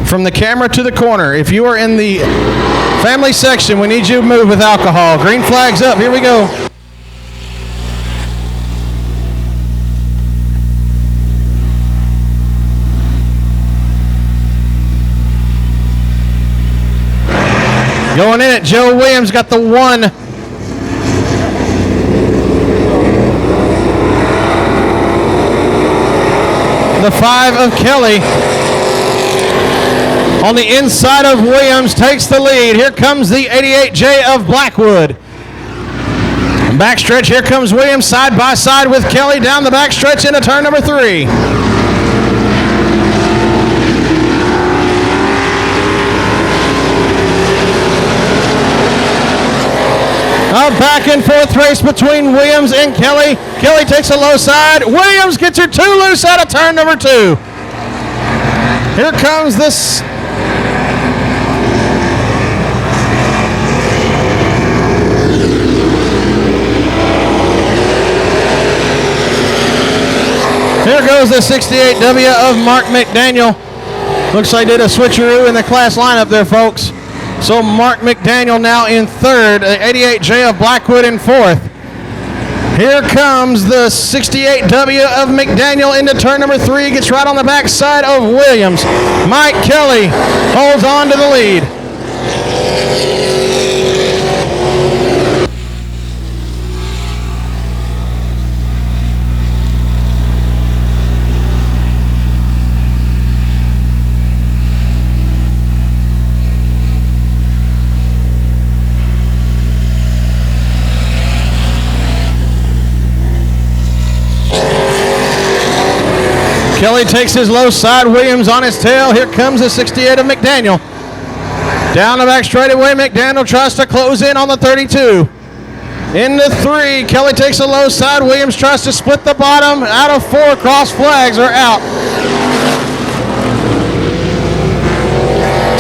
from the camera to the corner. If you are in the family section, we need you to move with alcohol. Green flag's up. Here we go. Going in it, Joe Williams got the 1. The 5 of Kelly. On the inside of Williams takes the lead. Here comes the 88J of Blackwood. Backstretch, here comes Williams side by side with Kelly down the backstretch into turn number 3. A back and forth race between Williams and Kelly. Kelly takes a low side. Williams gets her 2 loose out of turn number 2. Here comes this. Here goes the 68W of Mark McDaniel. Looks like they did a switcheroo in the class lineup there, folks. So Mark McDaniel now in 3rd, 88J of Blackwood in 4th. Here comes the 68W of McDaniel into turn number 3, gets right on the backside of Williams. Mike Kelly holds on to the lead. Kelly takes his low side, Williams on his tail. Here comes the 68 of McDaniel. Down the back straightaway, McDaniel tries to close in on the 32. Into 3, Kelly takes a low side, Williams tries to split the bottom. Out of 4, cross flags are out.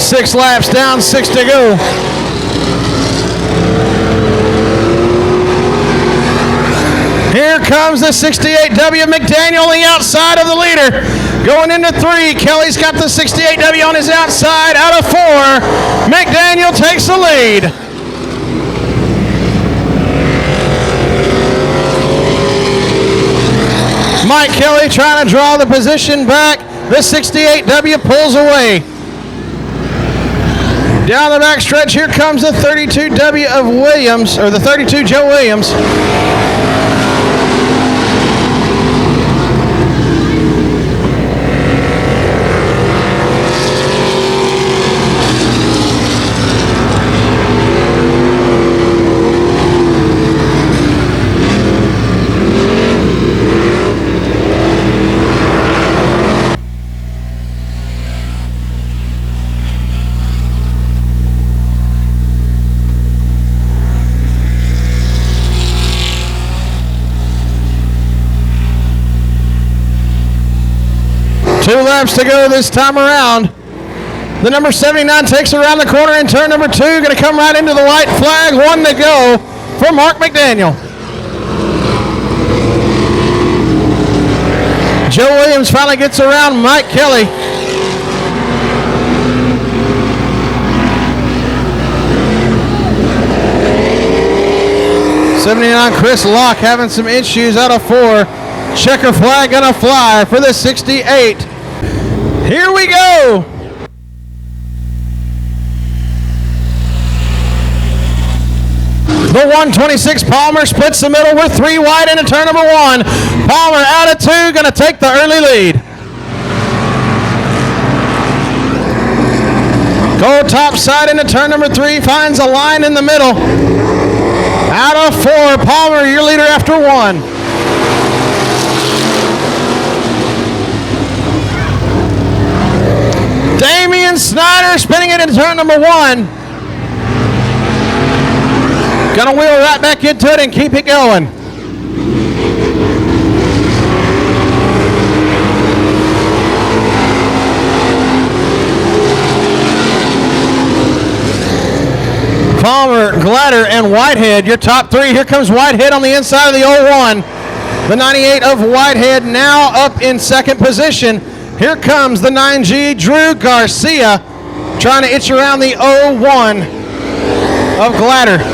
6 laps down, 6 to go. Here comes the 68W McDaniel on the outside of the leader. Going into 3, Kelly's got the 68W on his outside. Out of 4, McDaniel takes the lead. Mike Kelly trying to draw the position back. The 68W pulls away. Down the back stretch, here comes the 32W of Williams, or the 32 Joe Williams. Two laps to go this time around. The number 79 takes around the corner in turn number 2. Going to come right into the white flag. 1 to go for Mark McDaniel. Joe Williams finally gets around Mike Kelly. '79 Chris Locke having some issues. Out of 4. Checker flag gonna fly for the 68. Here we go. The 126 Palmer splits the middle. We're 3 wide into turn number 1. Palmer out of 2, gonna take the early lead. Go top side into turn number 3, finds a line in the middle. Out of 4, Palmer, your leader after 1. Damian Snyder spinning it into turn number 1. Gonna wheel right back into it and keep it going. Palmer, Glatter, and Whitehead, your top 3. Here comes Whitehead on the inside of the 01. The 98 of Whitehead now up in 2nd position. Here comes the 9G, Drew Garcia, trying to itch around the 01 of Gladder.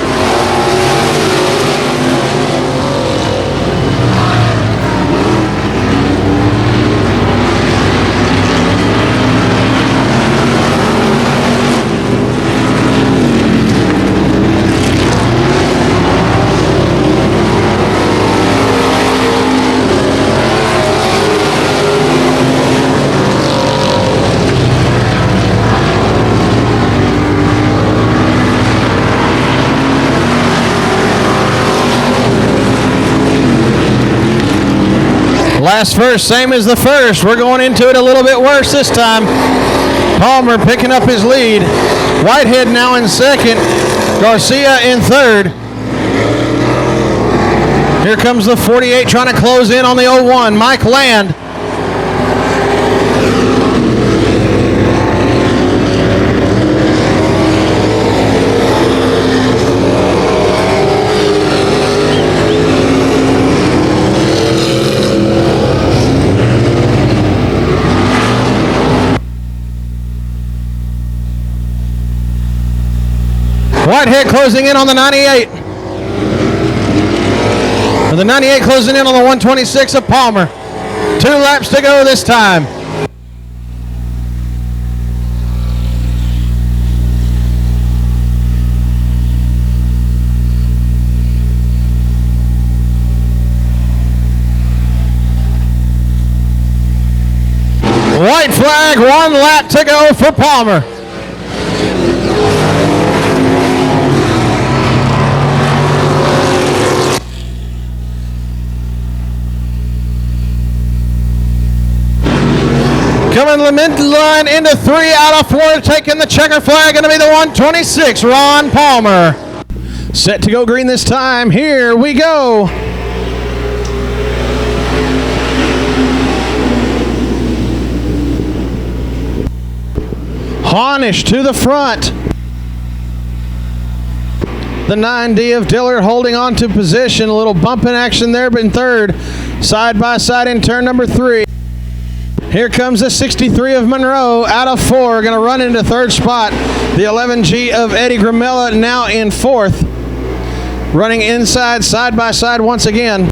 Last first, same as the first. We're going into it a little bit worse this time. Palmer picking up his lead. Whitehead now in second. Garcia in third. Here comes the 48 trying to close in on the 01. Mike Land. Whitehead closing in on the 98. The 98 closing in on the 126 of Palmer. 2 laps to go this time. White flag, 1 lap to go for Palmer. Coming the midline into 3 out of 4, taking the checker flag, going to be the 126, Ron Palmer. Set to go green this time. Here we go. Harnish to the front. The 9D of Dillard holding on to position. A little bumping action there, but in third. Side by side in turn number 3. Here comes the 63 of Monroe out of 4, going to run into third spot. The 11G of Eddie Gramella now in fourth. Running inside, side by side once again.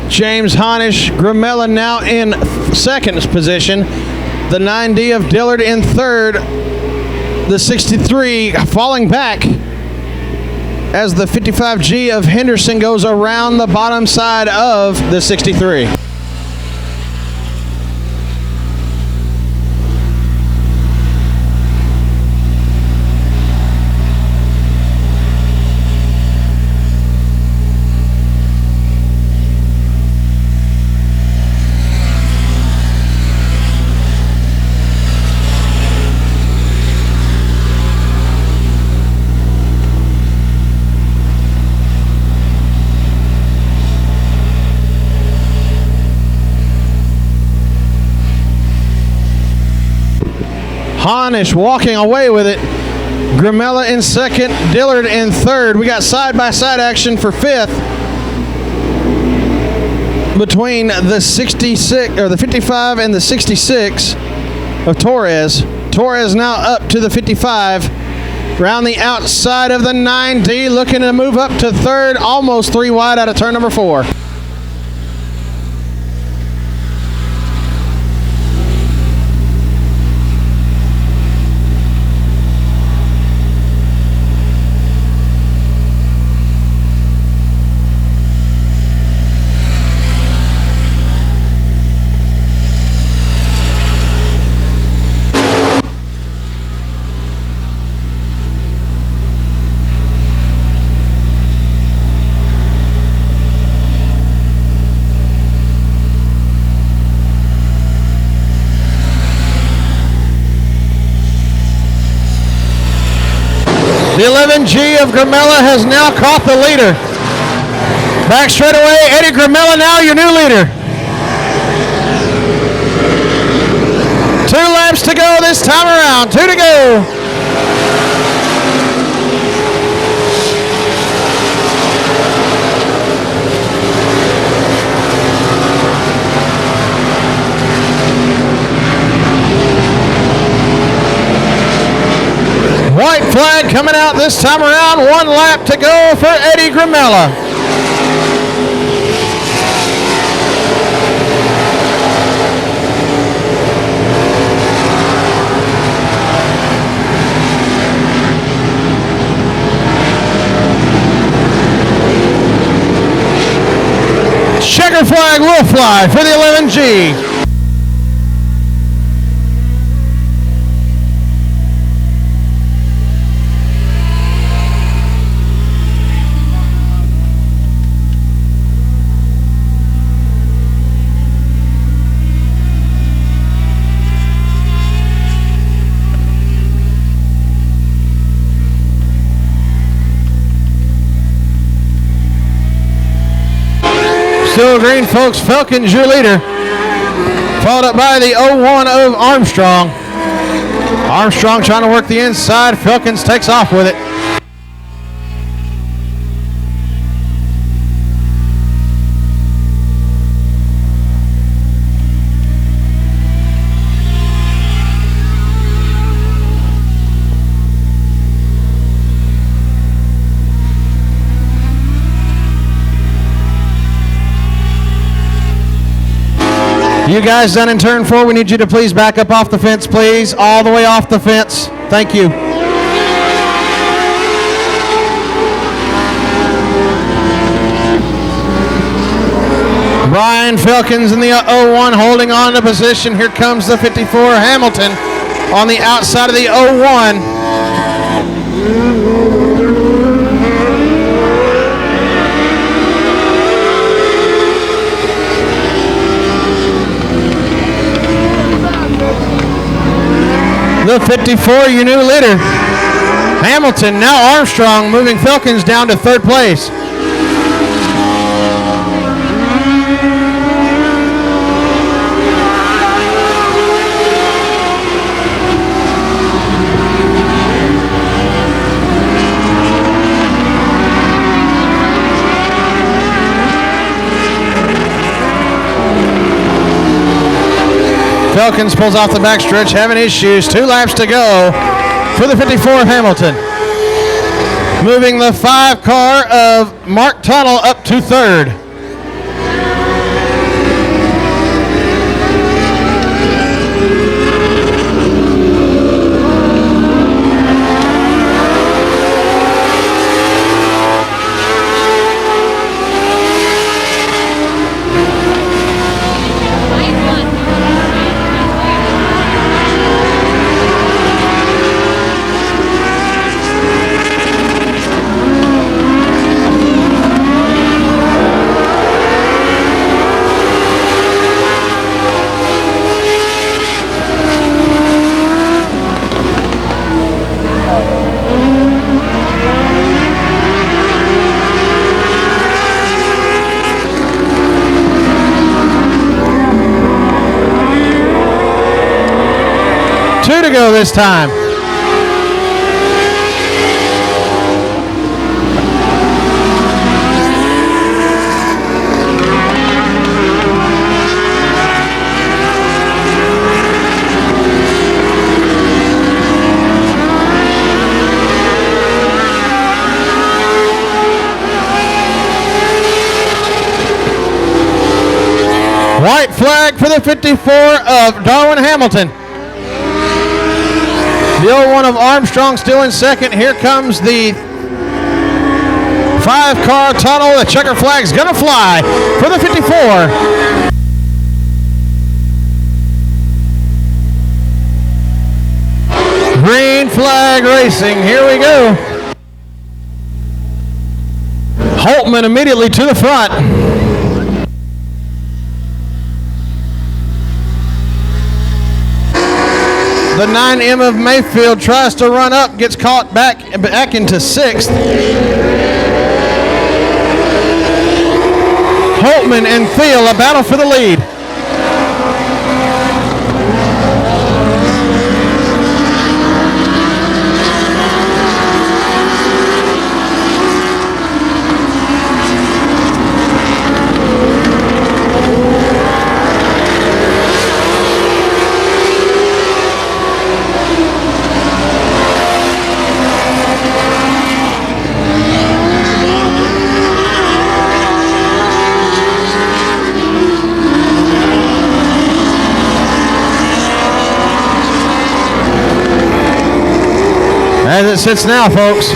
James Harnish, Gramella now in second position. The 9D of Dillard in third. The 63 falling back as the 55G of Henderson goes around the bottom side of the 63. Harnish walking away with it. Gramella in second, Dillard in third. We got side-by-side action for fifth between the 66 or the 55 and the 66 of Torres. Torres now up to the 55. Round the outside of the 9D, looking to move up to third, almost 3 wide out of turn number 4. The 11G of Gramella has now caught the leader. Back straight away, Eddie Gramella now your new leader. 2 laps to go this time around. 2 to go. White flag coming out this time around. 1 lap to go for Eddie Gramella. Checker flag will fly for the 11G. Still green, folks. Felkins, your leader. Followed up by the 01 of Armstrong. Armstrong trying to work the inside. Felkins takes off with it. You guys done in turn 4, we need you to please back up off the fence, please. All the way off the fence. Thank you. Brian Felkins in the 01 holding on to position. Here comes the 54 Hamilton on the outside of the 01. The 54, your new leader. Hamilton, now Armstrong, moving Felkins down to 3rd place. Felkins pulls off the backstretch, having issues. 2 laps to go for the 54 Hamilton. Moving the 5 car of Mark Tunnell up to 3rd. To go this time. White flag for the 54 of Darwin Hamilton. The 01 of Armstrong still in 2nd. Here comes the 5-car Tunnell. The checker flag's gonna fly for the 54. Green flag racing. Here we go. Holtman immediately to the front. The 9M of Mayfield tries to run up, gets caught back into 6th. Holtman and Thiel, a battle for the lead. As it sits now, folks.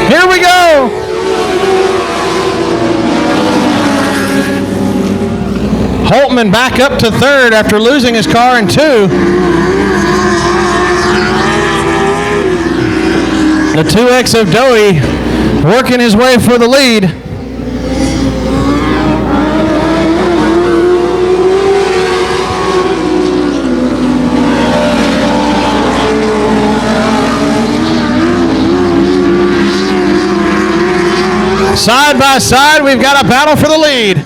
Here we go. Holtman back up to 3rd after losing his car in 2. The 2X of Doty working his way for the lead. Side by side, we've got a battle for the lead.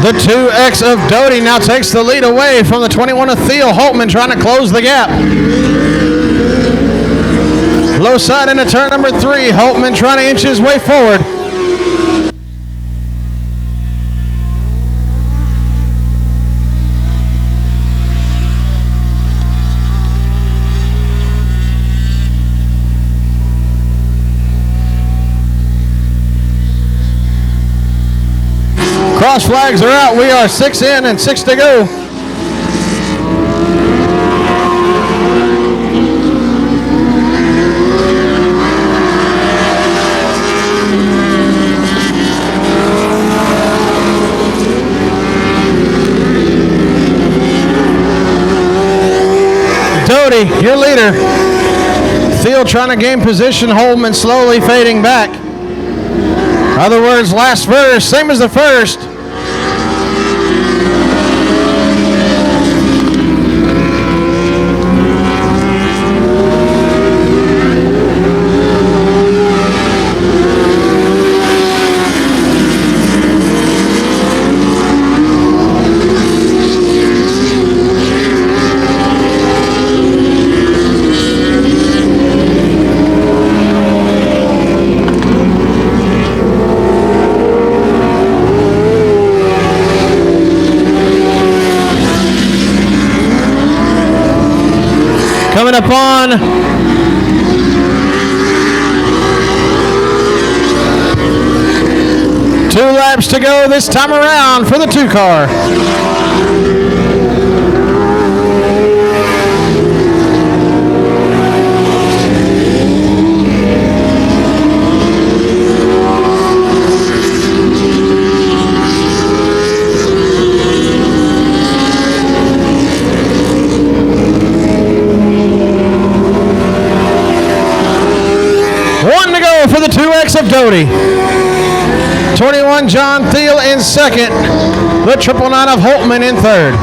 The 2X of Doty now takes the lead away from the 21 of Thiel. Holtman trying to close the gap. Low side into turn number 3. Holtman trying to inch his way forward. Cross flags are out. We are 6 in and 6 to go. Doty, your leader. Thiel trying to gain position. Holtman slowly fading back. Other words, last verse, same as the first. Coming up on 2 laps to go this time around for the 2 car. For the 2X of Doty. 21 John Thiel in 2nd. The 999 of Holtman in 3rd.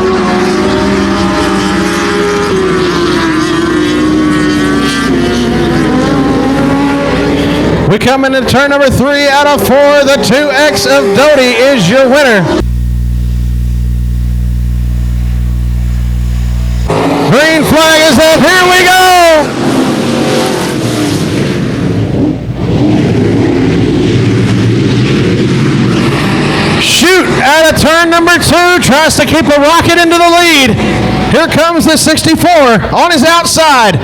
We come into turn number 3 out of 4. The 2X of Doty is your winner. Green flag is up. Here we go. Shoot out of turn number 2, tries to keep a rocket into the lead. Here comes the 64 on his outside.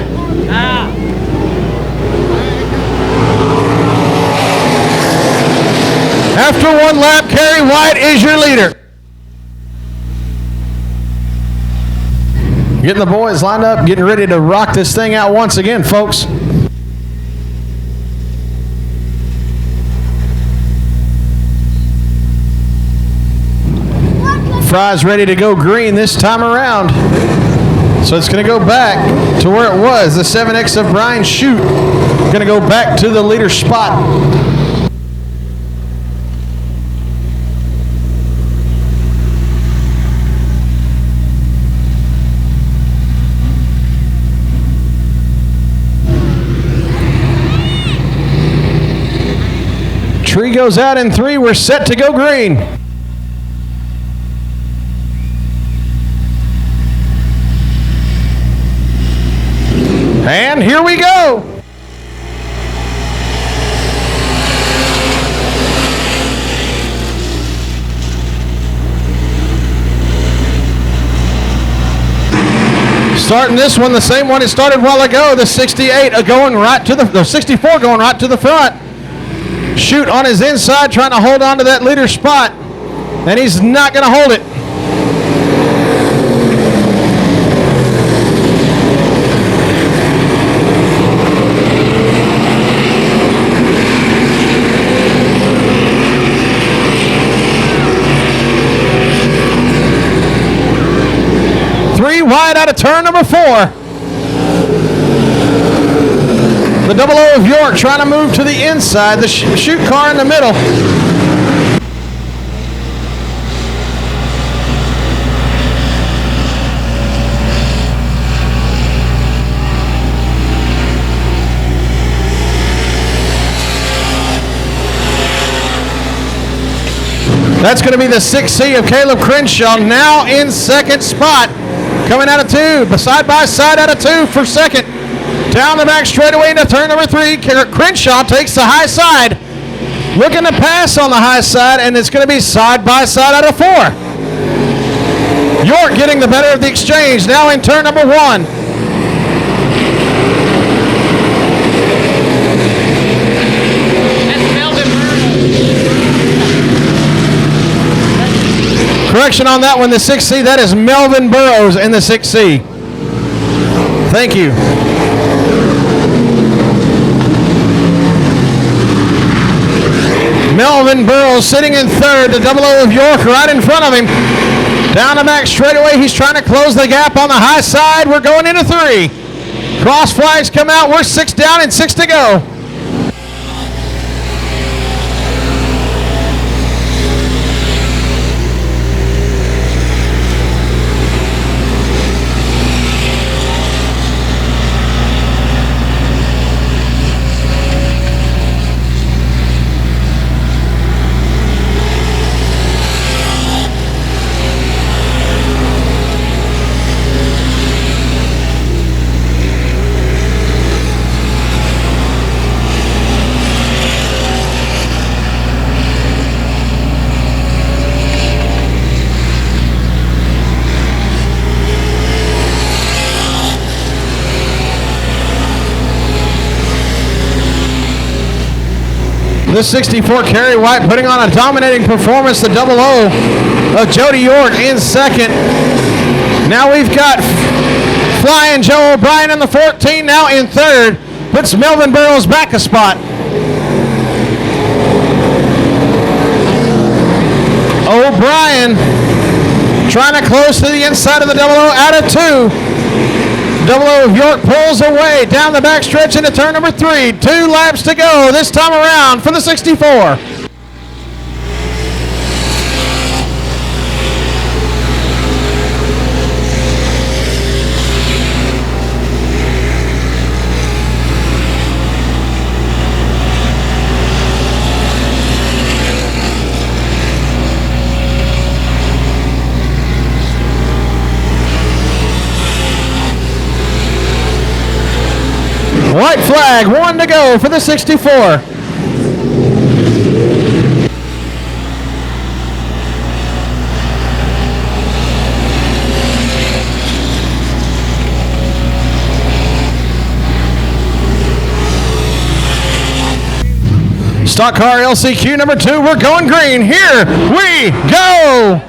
After 1 lap, Kerry White is your leader. Getting the boys lined up, getting ready to rock this thing out once again, folks. prize ready to go green this time around. So it's going to go back to where it was. The 7X of Brian Shute going to go back to the leader spot. Tree goes out in 3. We're set to go green. And here we go. Starting this one, the same one it started a while ago. The 68 going right to the 64 going right to the front. Shute on his inside, trying to hold on to that leader spot, and he's not going to hold it. Three wide out of turn number 4. The 00 of York trying to move to the inside. The Shute car in the middle. That's going to be the 6C of Caleb Crenshaw, now in second spot. Coming out of 2, side by side out of 2 for second. Down the back straightaway into turn number 3. Crenshaw takes the high side. Looking to pass on the high side, and it's going to be side by side out of 4. York getting the better of the exchange. Now in turn number 1. That's Melvin Burrows. Correction on that one, the 6C. That is Melvin Burrows in the 6C. Thank you. Melvin Burrows sitting in third. The 00 of York right in front of him. Down the back straightaway. He's trying to close the gap on the high side. We're going into 3. Cross flags come out. We're 6 down and 6 to go. This 64 Kerry White putting on a dominating performance. The 00 of Jody York in second. Now we've got Flying Joe O'Brien in the 14, now in third. Puts Melvin Burrows back a spot. O'Brien trying to close to the inside of the 00 out of 2. 00 of York pulls away down the back stretch into turn number 3. 2 laps to go this time around for the 64. White flag, 1 to go for the 64. Stock car LCQ number 2, we're going green. Here we go.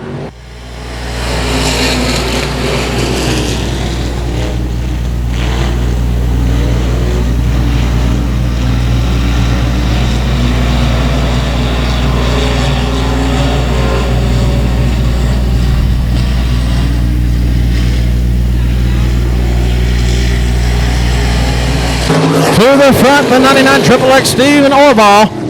the front, the 99 XXX Stephen Orball.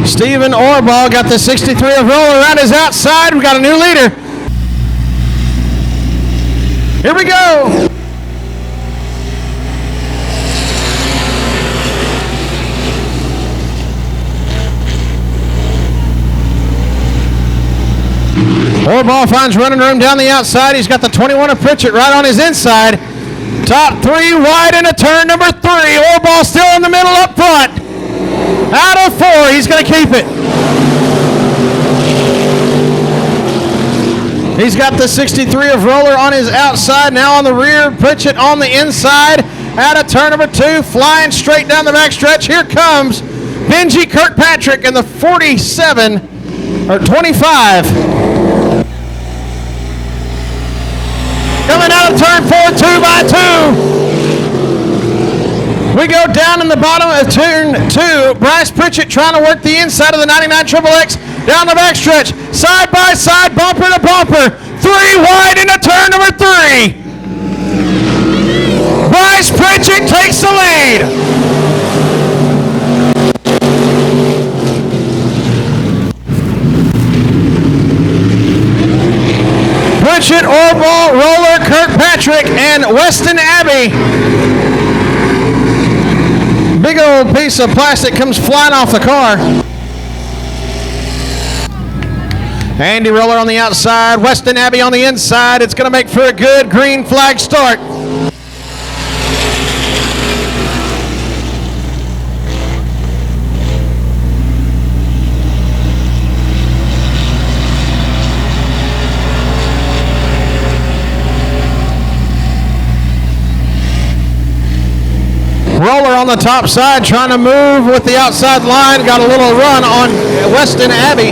Stephen Orball got the 63 of Roller around his outside. We got a new leader. Here we go. Orball finds running room down the outside. He's got the 21 of Pritchett right on his inside. Top three wide into turn number 3. Orball still in the middle up front. Out of 4, he's going to keep it. He's got the 63 of Roller on his outside, now on the rear. Pritchett on the inside. Out of turn number 2, flying straight down the backstretch. Here comes Benji Kirkpatrick in the 47, or 25. Coming out of turn 4, 2 by 2. We go down in the bottom of turn 2. Bryce Pritchett trying to work the inside of the 99 XXX down the backstretch. Side by side, bumper to bumper. 3 wide into turn number 3. Bryce Pritchett takes the lead. Pritchett, Orball, Roller, Kirkpatrick, and Weston Abbey. Big old piece of plastic comes flying off the car. Andy Roller on the outside, Weston Abbey on the inside. It's going to make for a good green flag start. Roller on the top side trying to move with the outside line. Got a little run on Weston Abbey.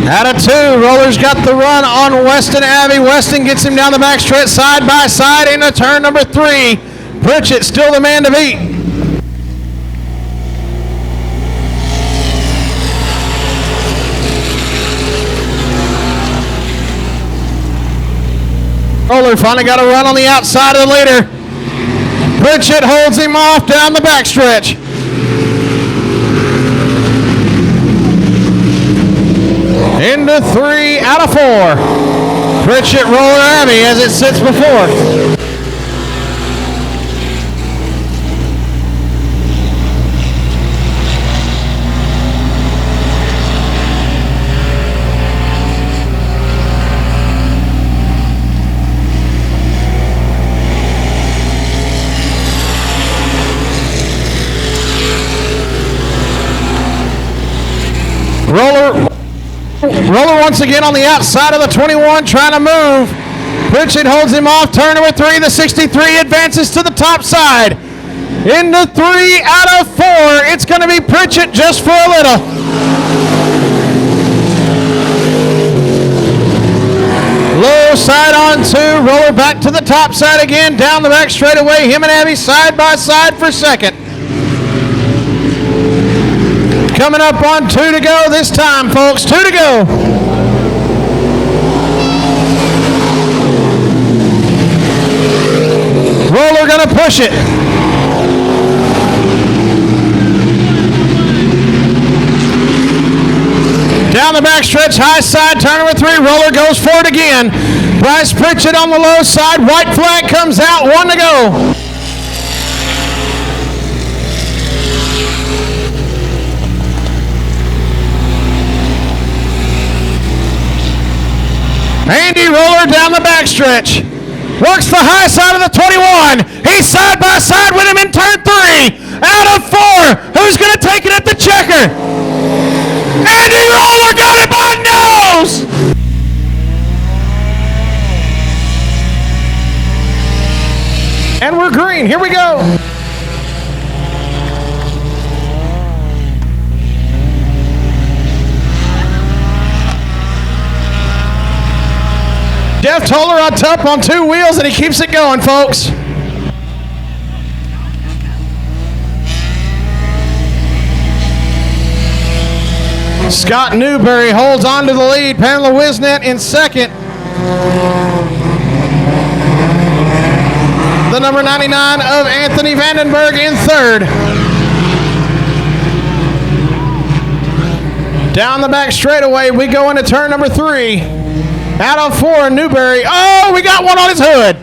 Out of 2, Roller's got the run on Weston Abbey. Weston gets him down the backstretch side by side into turn number 3. Pritchett still the man to beat. Roller finally got a run on the outside of the leader. Pritchett holds him off down the backstretch. Into 3 out of 4. Pritchett, Roller, Abbey as it sits before. Roller once again on the outside of the 21 trying to move. Pritchett holds him off. Turn number 3. The 63 advances to the top side. Into 3 out of 4. It's going to be Pritchett just for a little. Low side on 2. Roller back to the top side again. Down the back straightaway. Him and Abbey side by side for second. Coming up on 2 to go this time, folks. 2 to go. Roller gonna push it. Down the backstretch, high side, turn number 3. Roller goes for it again. Bryce Pritchett on the low side. White flag comes out. 1 to go. Andy Roller down the backstretch. Works the high side of the 21. He's side by side with him in turn 3. Out of 4. Who's going to take it at the checker? Andy Roller got it by nose. And we're green. Here we go. Jeff Toller on top on 2 wheels, and he keeps it going, folks. Scott Newberry holds on to the lead. Pamela Wisnett in second. The number 99 of Anthony Vandenberg in third. Down the back straightaway, we go into turn number 3. Out of 4, Newberry. Oh, we got one on his hood.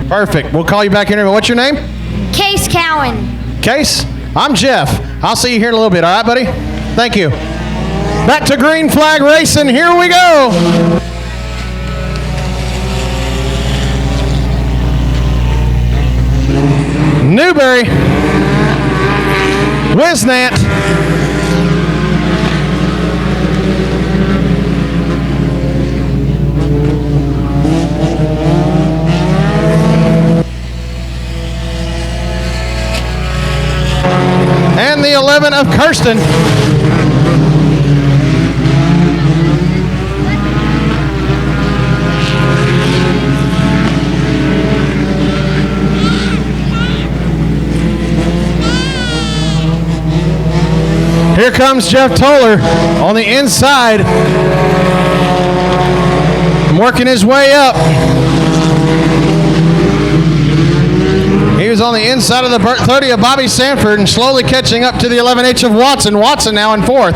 Perfect. We'll call you back in here. What's your name? Case Cowan. Case? I'm Jeff. I'll see you here in a little bit. All right, buddy? Thank you. Back to green flag racing. Here we go. Newberry, Wisnett, and the 11 of Kirsten. Here comes Jeff Toller on the inside, working his way up. He was on the inside of the 30 of Bobby Sanford and slowly catching up to the 11H of Watson. Watson now in 4th.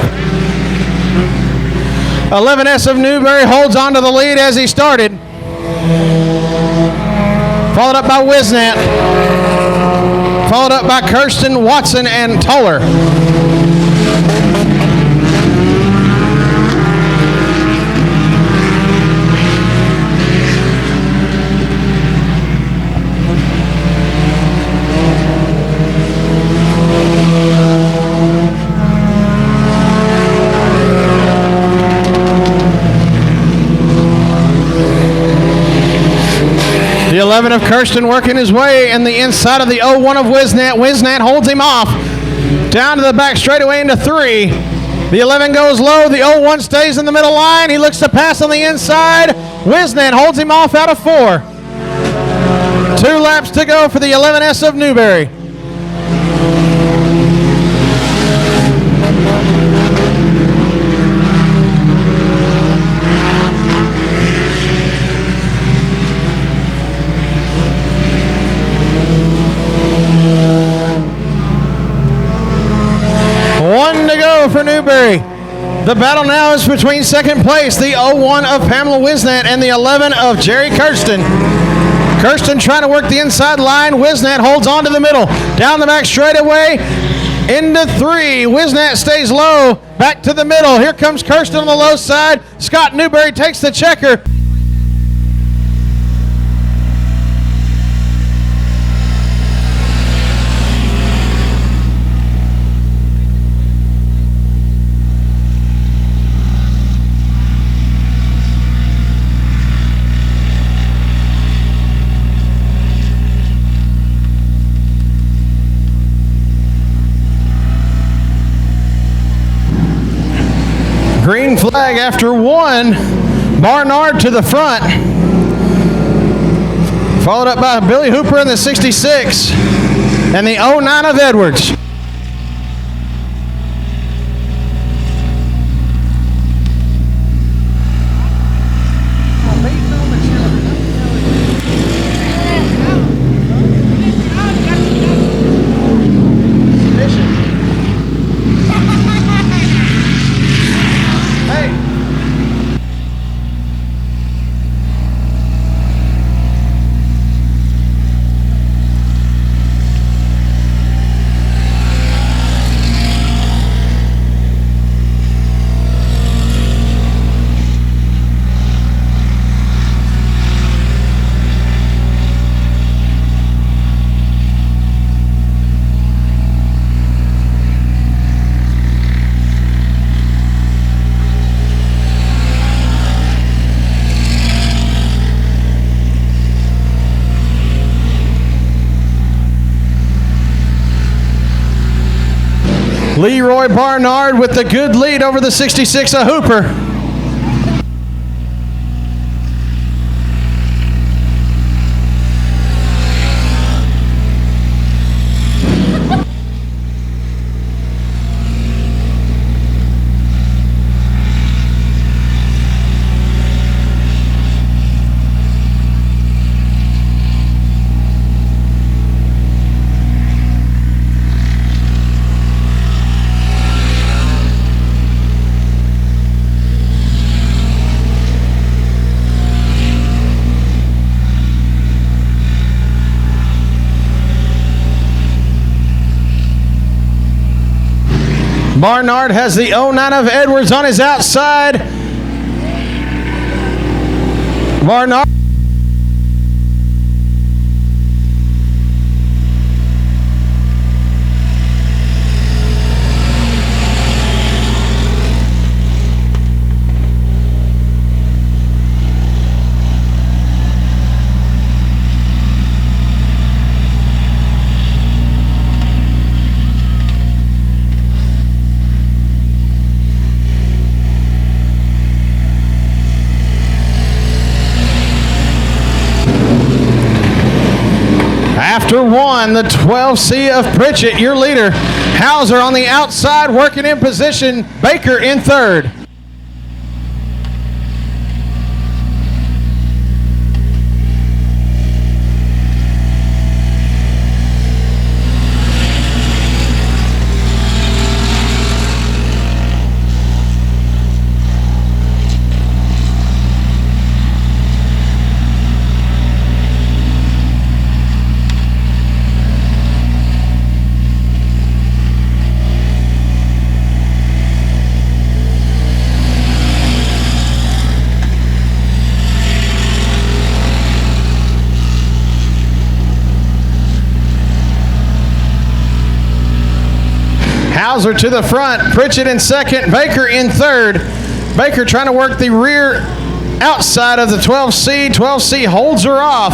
11S of Newberry holds on to the lead as he started. Followed up by Wisnett. Followed up by Kirsten, Watson, and Toller. The 11 of Kirsten working his way in the inside of the 01 of Wisnett. Wisnett holds him off. Down to the back straightaway into 3. The 11 goes low. The 01 stays in the middle line. He looks to pass on the inside. Wisnett holds him off out of 4. 2 laps to go for the 11S of Newberry. One to go for Newberry. The battle now is between second place, the 01 of Pamela Wisnett and the 11 of Jerry Kirsten. Kirsten trying to work the inside line. Wisnett holds on to the middle. Down the back straightaway into 3. Wisnett stays low. Back to the middle. Here comes Kirsten on the low side. Scott Newberry takes the checker. Green flag after 1. Barnard to the front. Followed up by Billy Hooper in the 66 and the 09 of Edwards. Leroy Barnard with the good lead over the 66 of Hooper. Barnard has the 09 of Edwards on his outside. Barnard. After one, the 12C of Pritchett, your leader. Hauser on the outside, working in position. Baker in third. Hauser to the front, Pritchett in second, Baker in third. Baker trying to work the rear outside of the 12C. 12C holds her off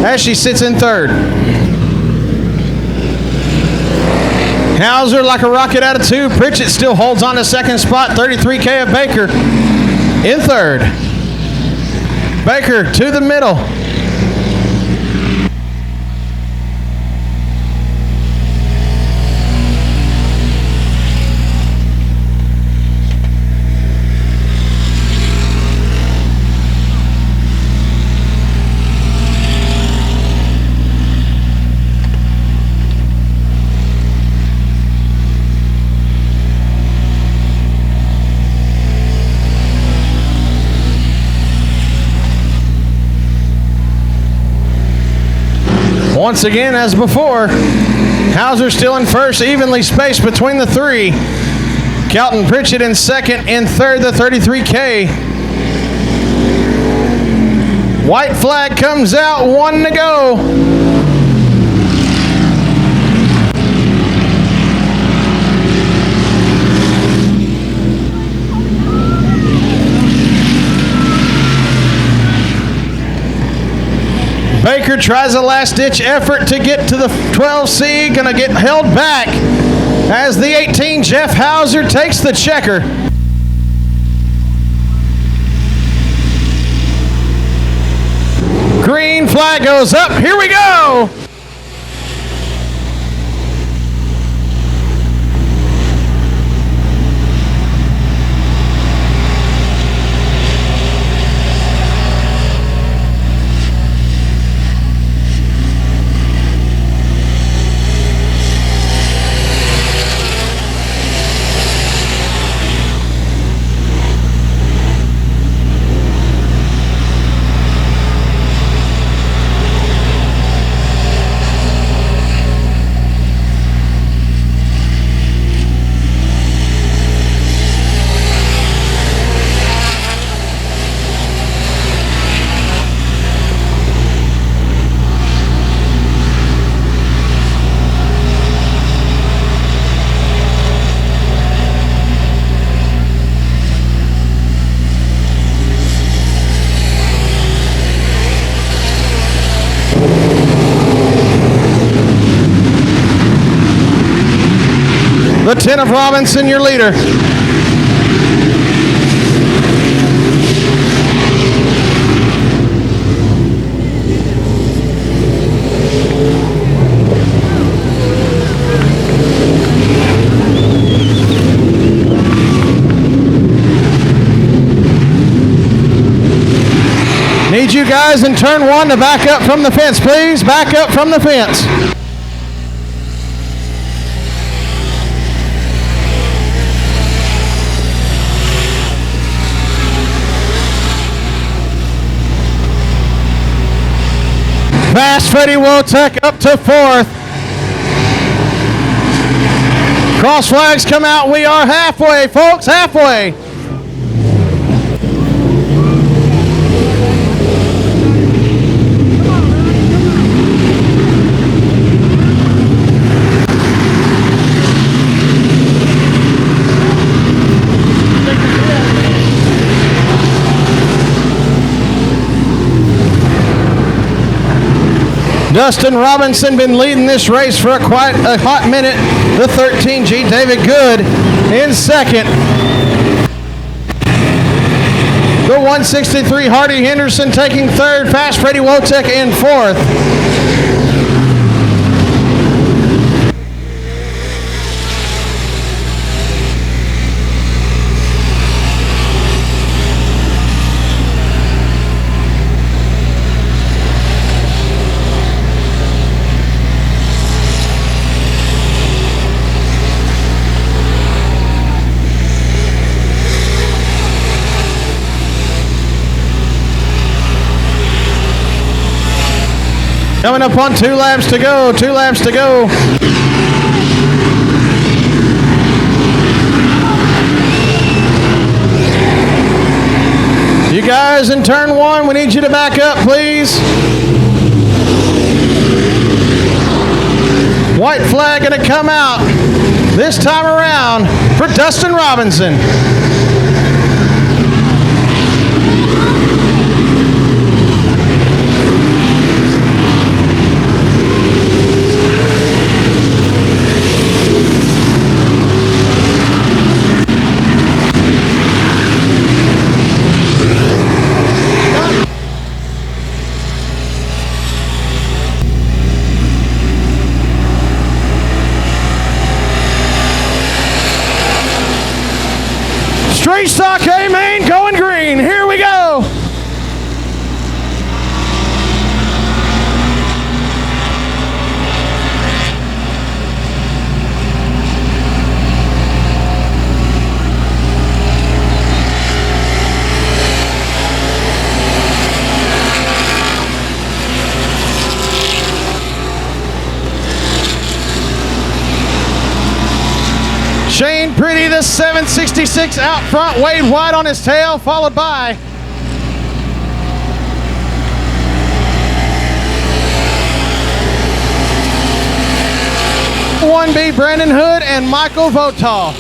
as she sits in third. Hauser like a rocket out of two. Pritchett still holds on to second spot. 33K of Baker in third. Baker to the middle. Once again, as before, Hauser still in first, evenly spaced between the three. Kelton Pritchett in second, in third, the 33K. White flag comes out, one to go. Baker tries a last-ditch effort to get to the 12C, gonna get held back as the 18 Jeff Hauser takes the checker. Green flag goes up, here we go! The 10 of Robinson, your leader. Need you guys in turn one to back up from the fence, please. Back up from the fence. Fast Freddie Wotek up to fourth. Cross flags come out. We are halfway, folks, halfway. Dustin Robinson been leading this race for quite a hot minute. The 13G David Good in second. The 163 Hardy Henderson taking third. Fast Freddie Wotek in fourth. Coming up on 2 laps to go, 2 laps to go. You guys in turn 1, we need you to back up, please. White flag gonna come out this time around for Dustin Robinson. Street stock A-main going green. Here we go. Shane Pretty, the 766 out front. Wade White on his tail, followed by (1B) Brandon Hood and Michael Votal.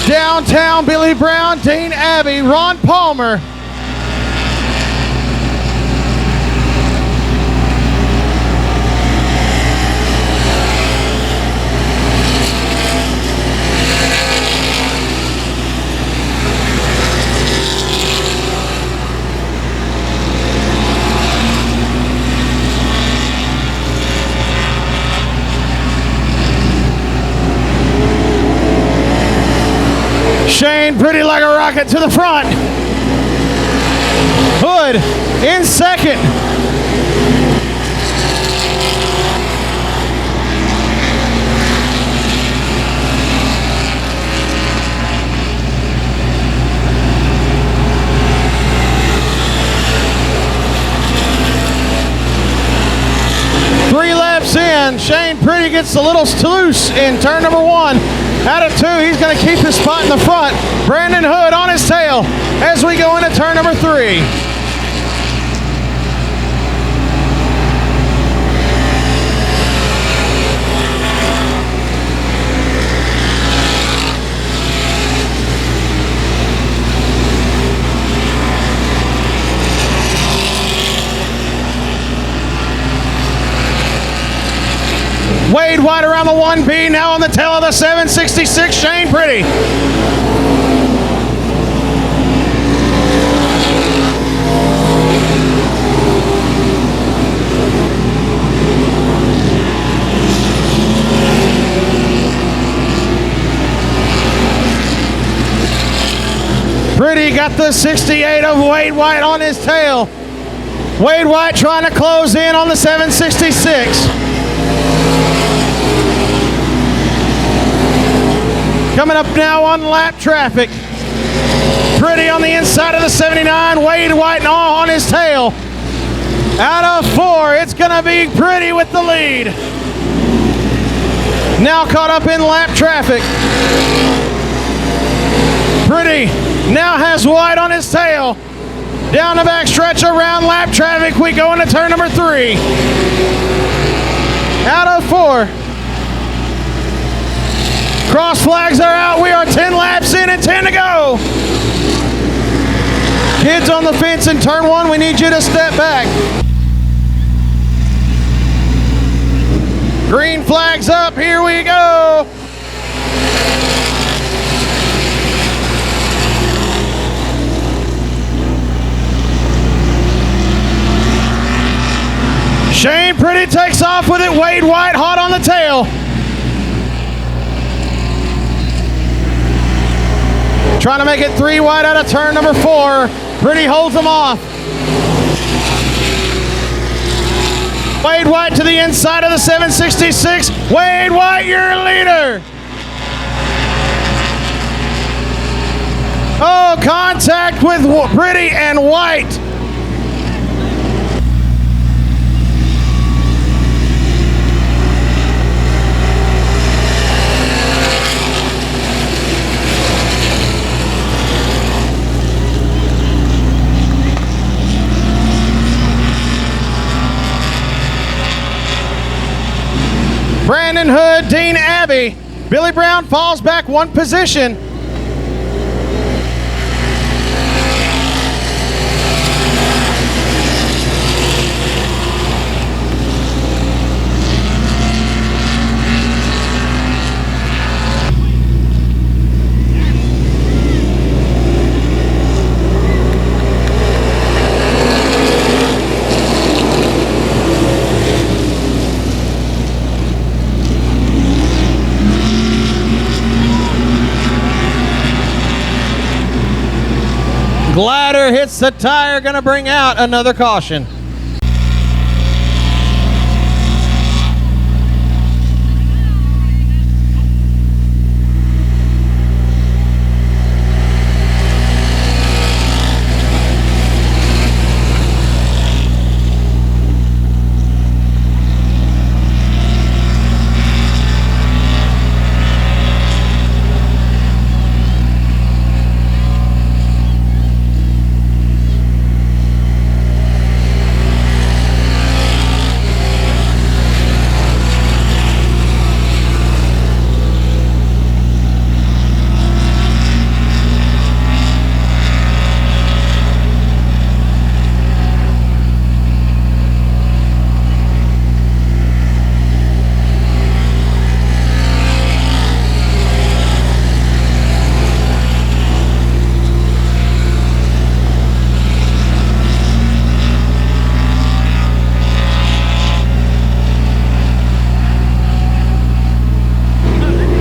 Downtown Billy Brown, Dean Abbey, Ron Palmer. Shane Pretty like a rocket to the front. Hood in second. Three laps in, Shane Pretty gets a little loose in turn number 1. Out of 2, he's going to keep his spot in the front. Brandon Hood on his tail as we go into turn number 3. Wade White around the 1B, now on the tail of the 766, Shane Pretty. Pretty got the 68 of Wade White on his tail. Wade White trying to close in on the 766. Coming up now on lap traffic. Pretty on the inside of the 79. Wade White on his tail. Out of 4, it's going to be Pretty with the lead. Now caught up in lap traffic. Pretty now has white on his tail. Down the back stretch around lap traffic, we go into turn number 3. Out of 4. Cross flags are out. We are 10 laps in and 10 to go. Kids on the fence in turn 1, we need you to step back. Green flags up, here we go. Shane Pretty takes off with it. Wade White hot on the tail. Trying to make it 3 wide out of turn number 4. Pretty holds them off. Wade White to the inside of the 766. Wade White, your leader. Oh, contact with Pretty and White. Brandon Hood, Dean Abbey. Billy Brown falls back 1 position. Glider hits the tire, gonna bring out another caution.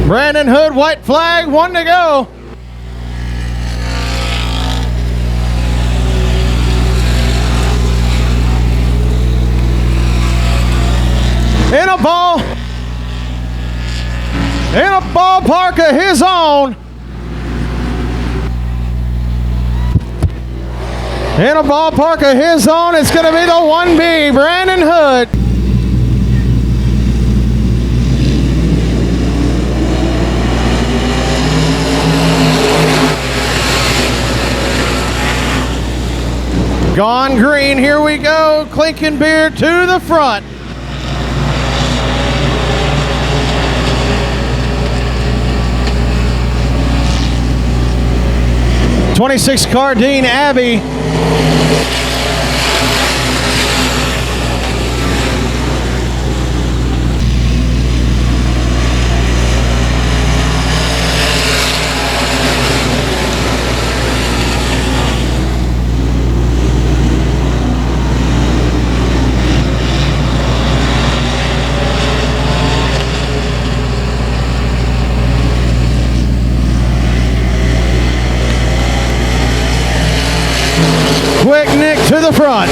Brandon Hood, white flag, 1 to go. In a ballpark of his own. In a ballpark of his own, it's going to be the 1B, Brandon Hood. Gone green, here we go. Clinking beer to the front. '26 car, Dean Abbey. Quick Nick to the front.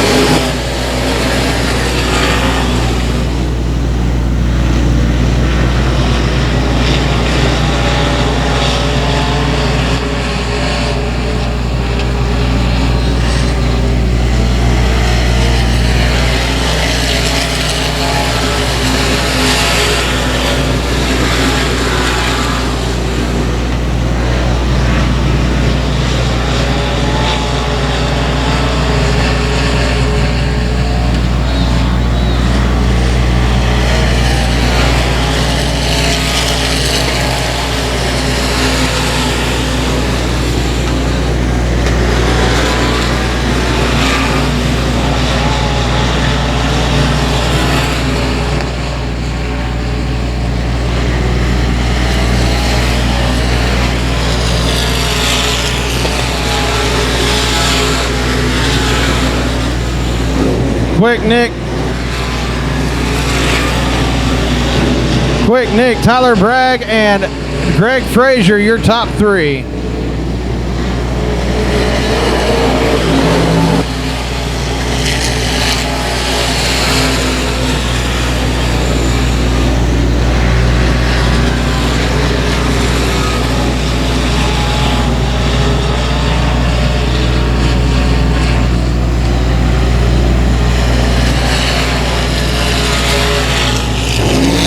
Quick Nick, Tyler Bragg, and Greg Frazier, your top three.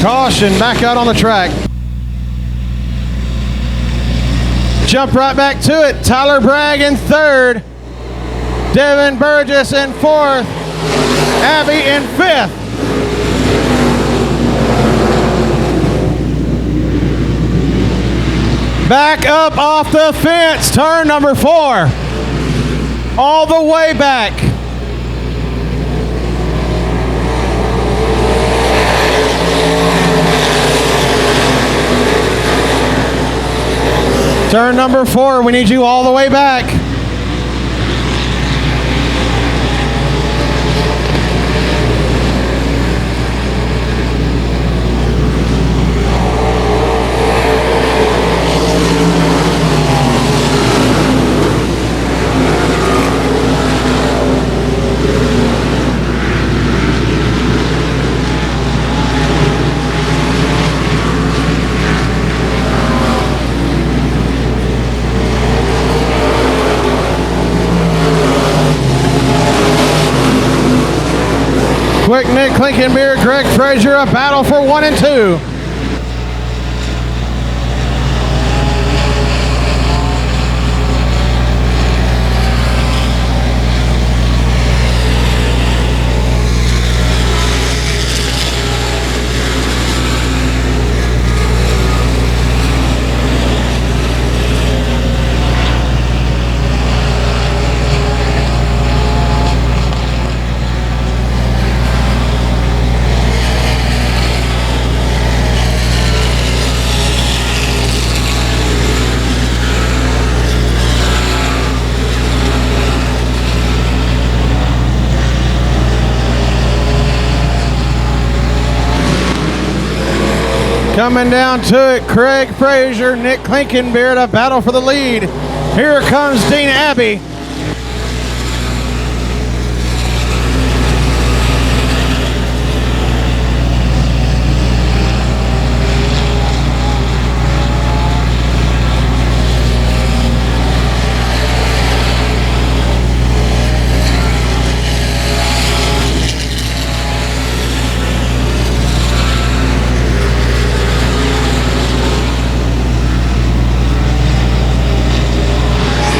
Caution, back out on the track. Jump right back to it. Tyler Bragg in third. Devin Burgess in fourth. Abby in fifth. Back up off the fence, turn number 4. All the way back. Turn number 4, we need you all the way back. Quick Nick Klinkenbeer, Greg Frazier, a battle for 1 and 2. Coming down to it, Craig Frazier, Nick Klinkenbeard, a battle for the lead. Here comes Dean Abbey.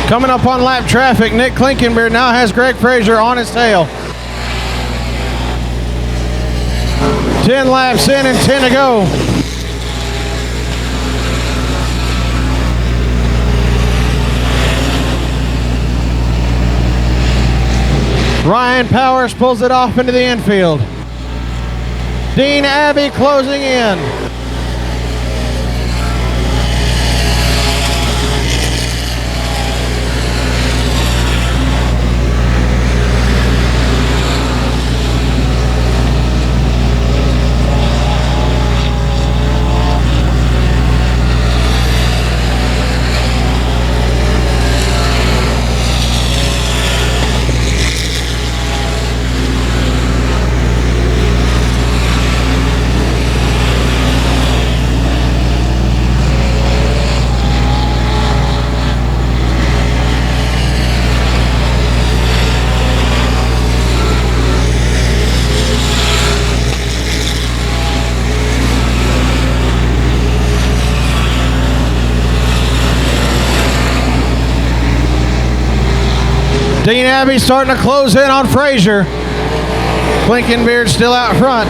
Coming up on lap traffic, Nick Klinkenbeard now has Greg Frazier on his tail. 10 laps in and 10 to go. Ryan Powers pulls it off into the infield. Dean Abbey closing in. Dean Abbey starting to close in on Frazier. Klinkenbeard still out front.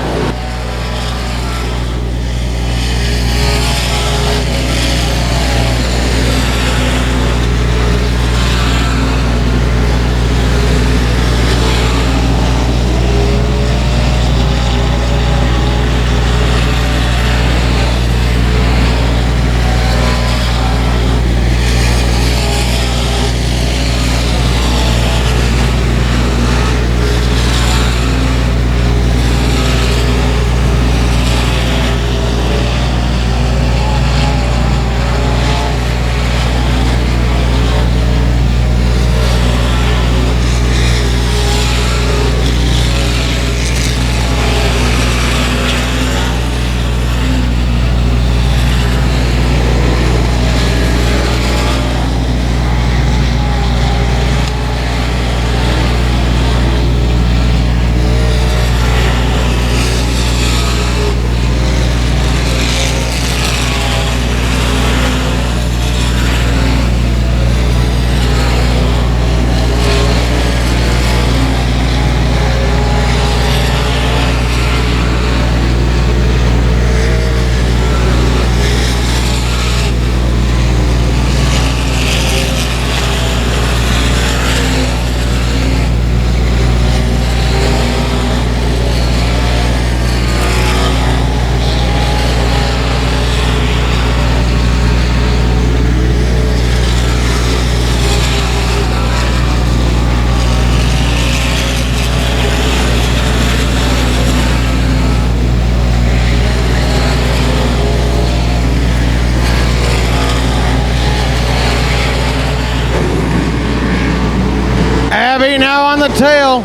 Abby now on the tail.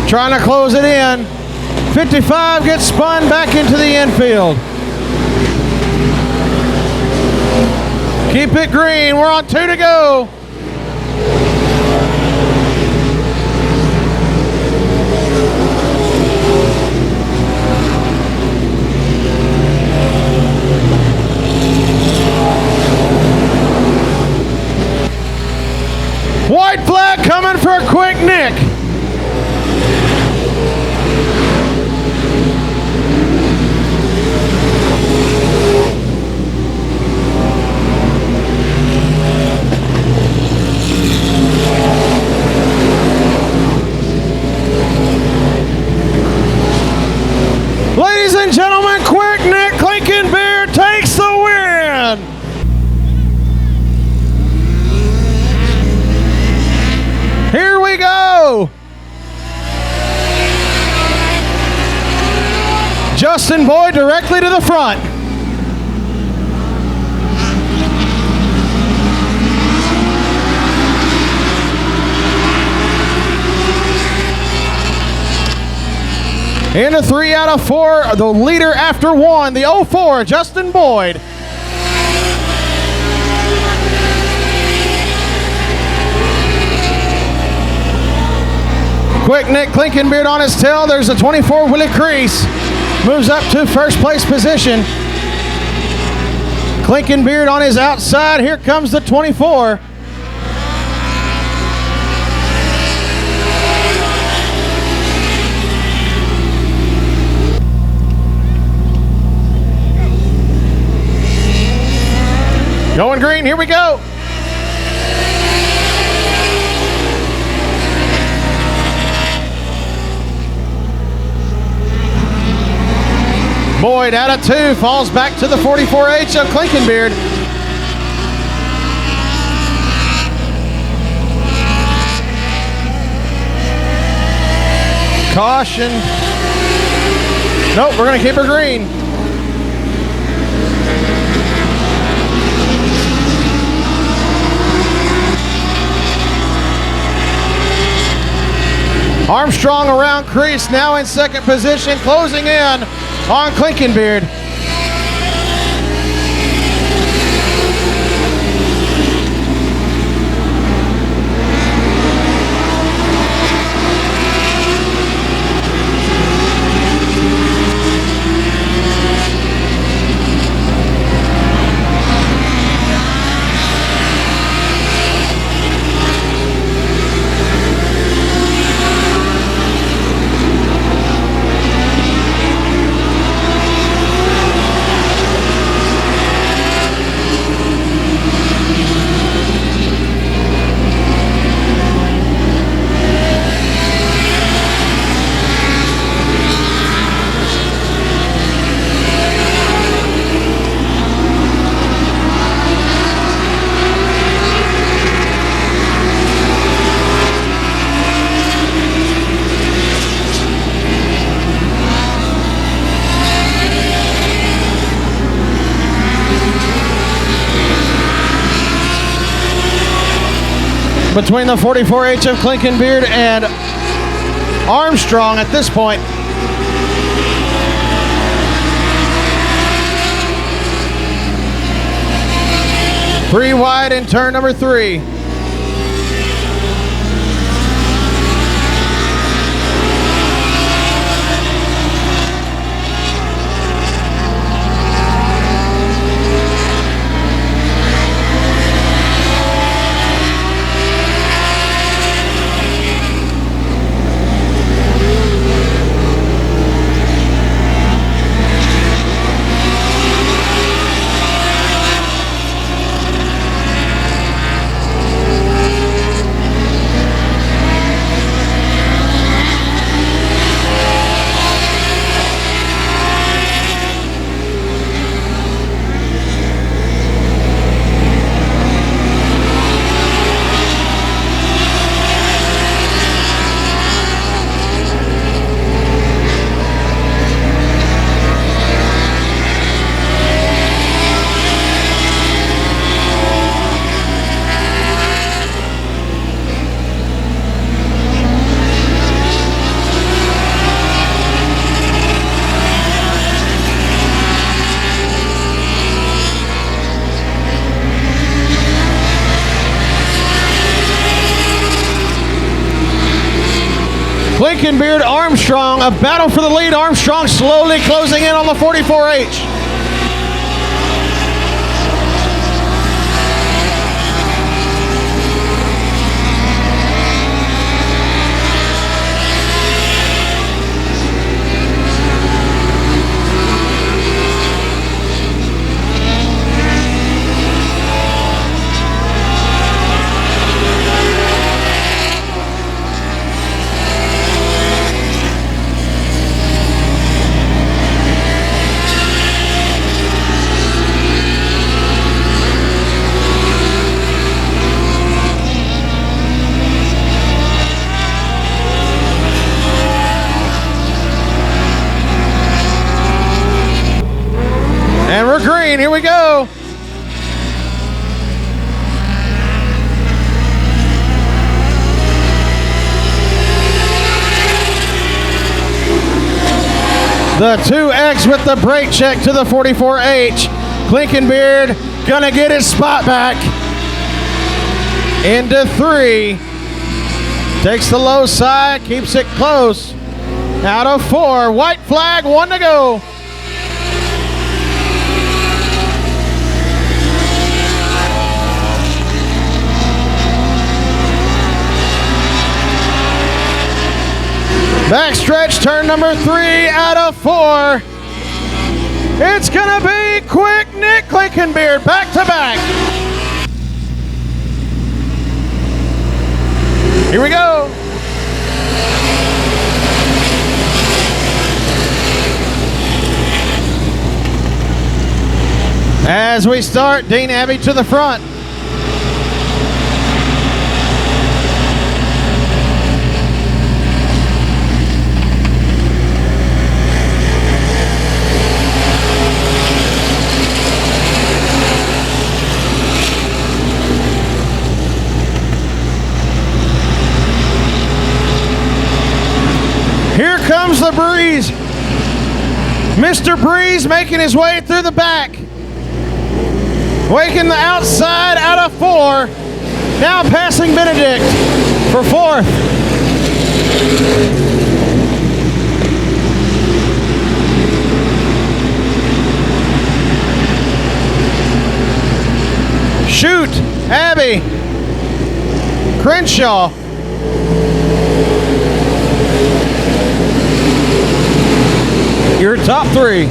Trying to close it in. 55 gets spun back into the infield. Keep it green. We're on 2 to go. White flag coming for a quick Nick. Ladies and gentlemen, quick Nick Clinkenbeard takes the win. Here we go. Justin Boyd directly to the front. In a 3 out of 4, the leader after 1, the 04, Justin Boyd. Quick Nick Clinkenbeard on his tail. There's a 24, Willie Crease. Moves up to first place position. Clinkenbeard on his outside. Here comes the 24. Going green, here we go. Boyd out of 2, falls back to the 44H of Clinkenbeard. Caution. Nope, we're gonna keep her green. Armstrong around crease, now in second position, closing in on Clinkenbeard. Between the 44H of Clinkenbeard and Armstrong at this point. Three wide in turn number 3. Blinkenbeard, Armstrong, a battle for the lead. Armstrong slowly closing in on the 44H. And we're green, here we go. The 2X with the brake check to the 44H. Blinkenbeard gonna get his spot back. Into 3. Takes the low side, keeps it close. Out of 4, white flag, 1 to go. Backstretch, turn number 3 out of 4. It's gonna be quick Nick Blinkenbeard, back to back. Here we go. As we start, Dean Abbey to the front. Here comes the Breeze. Mr. Breeze making his way through the back. Waking the outside out of 4. Now passing Benedict for 4th. Shoot, Abbey, Crenshaw. Your top 3.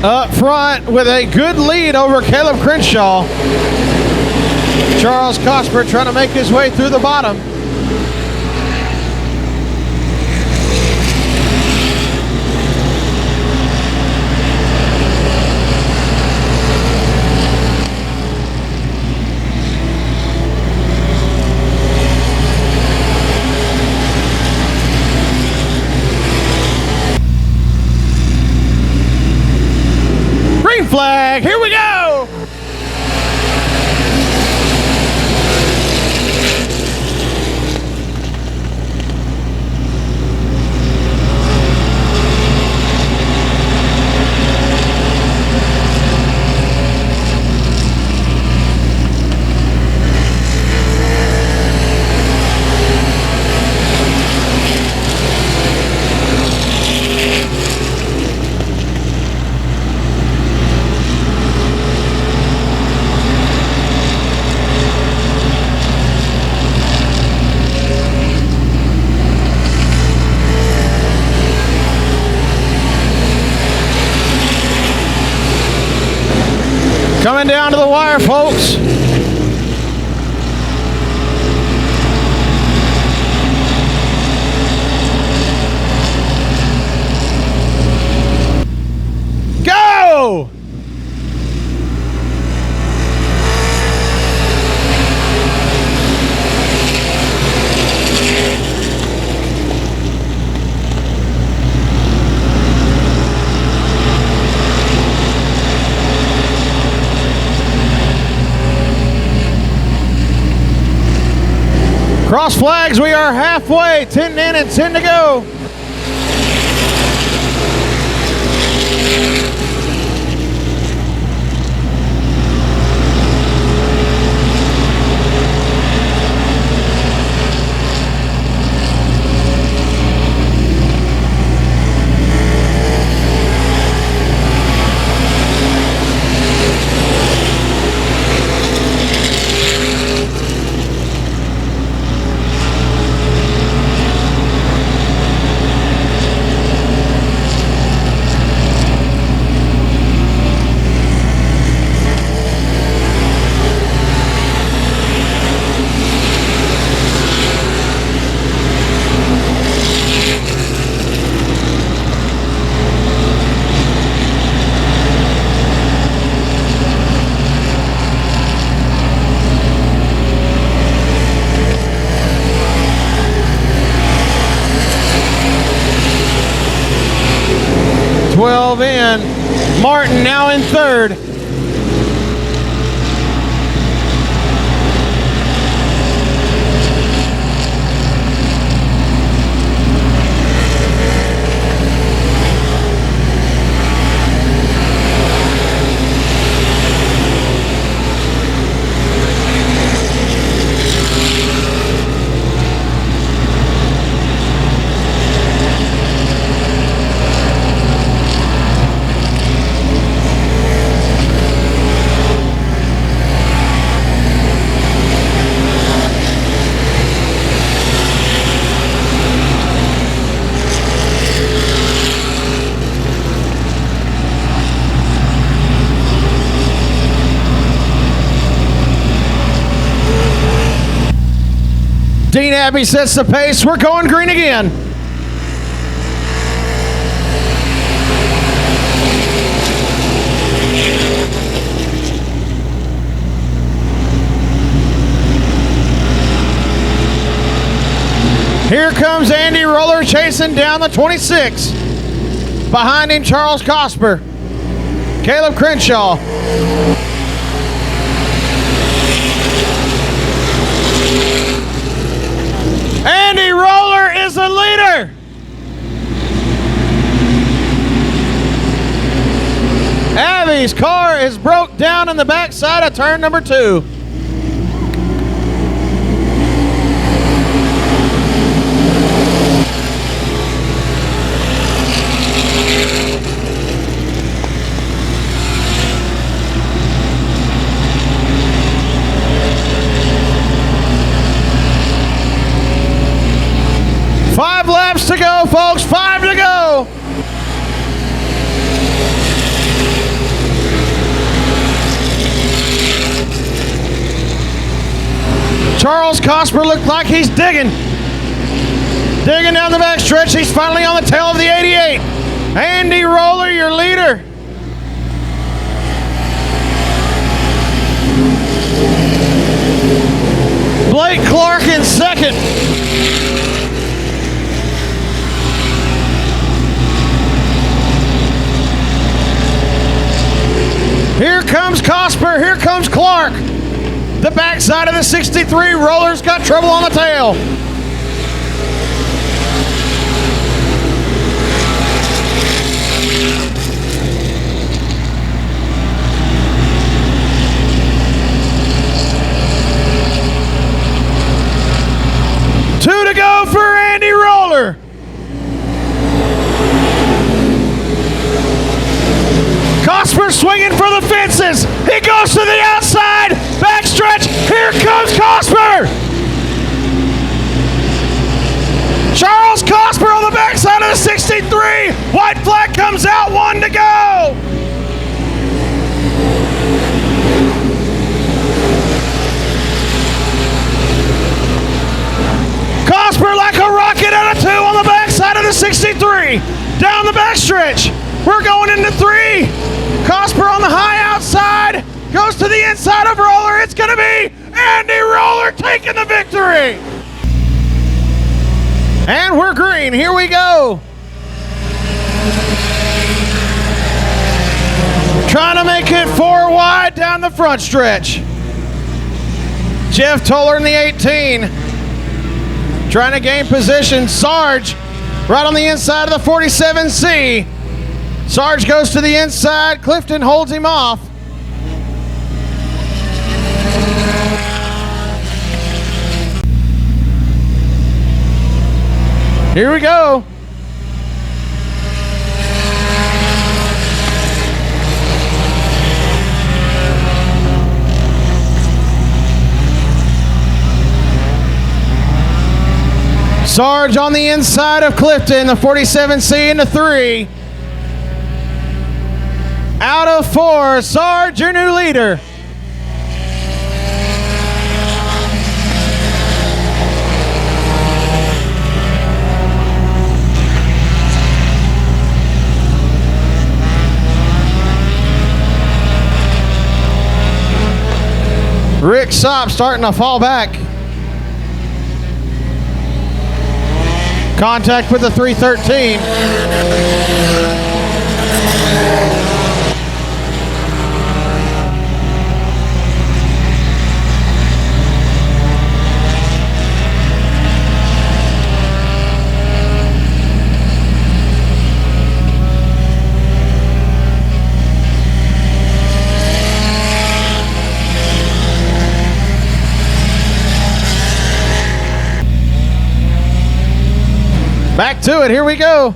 Up front with a good lead over Caleb Crenshaw. Charles Cosper trying to make his way through the bottom. flag. Here we go. Coming down to the wire, folks. Go! Cross flags, we are halfway, 10 in and 10 to go. In. Martin now in third. Dean Abbey sets the pace. We're going green again. Here comes Andy Roller chasing down the 26. Behind him, Charles Cosper, Caleb Crenshaw. Andy Roller is the leader. Abby's car is broke down in the backside of turn number 2. Five laps to go, folks. 5 to go. Charles Cosper looked like he's digging down the back stretch. He's finally on the tail of the 88. Andy Roller, your leader. Blake Clark in second. Here comes Cosper. Here comes Clark. The backside of the 63 roller's got trouble on the tail. Two to go for Andy Roller. Cosper swinging for the fences. He goes to the outside. Backstretch. Here comes Cosper. Charles Cosper on the backside of the 63. White flag comes out. 1 to go. Cosper like a rocket out of 2 on the backside of the 63. Down the backstretch. We're going into 3. Cosper on the high outside. Goes to the inside of Roller. It's going to be Andy Roller taking the victory. And we're green. Here we go. Trying to make it 4 wide down the front stretch. Jeff Toller in the 18. Trying to gain position. Sarge right on the inside of the 47C. Sarge goes to the inside. Clifton holds him off. Here we go. Sarge on the inside of Clifton, the 47C into 3. Out of 4, Sarge, your new leader. Rick Sopp starting to fall back. Contact with the 313. Back to it, here we go.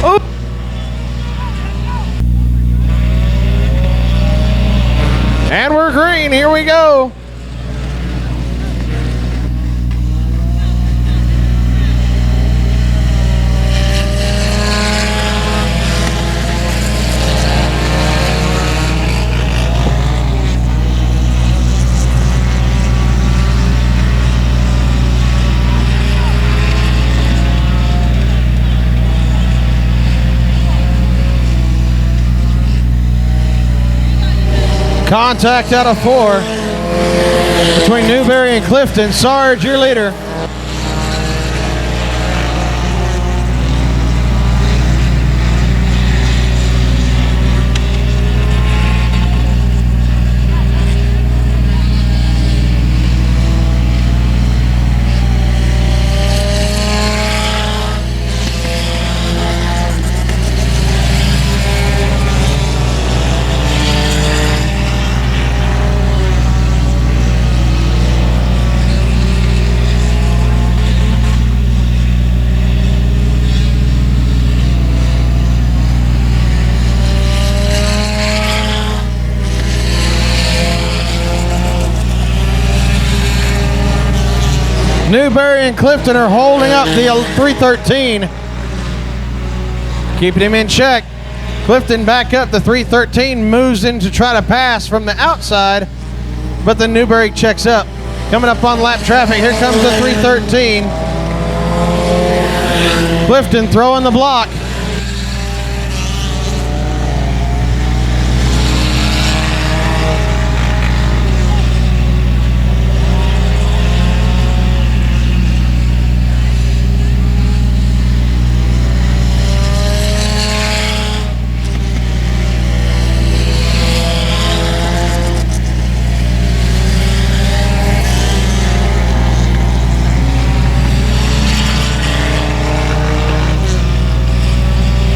Oop. And we're green, here we go. Contact out of 4 between Newberry and Clifton. Sarge, your leader. Newberry and Clifton are holding up the 313. Keeping him in check. Clifton back up. The 313 moves in to try to pass from the outside, but the Newberry checks up. Coming up on lap traffic, here comes the 313. Clifton throwing the block.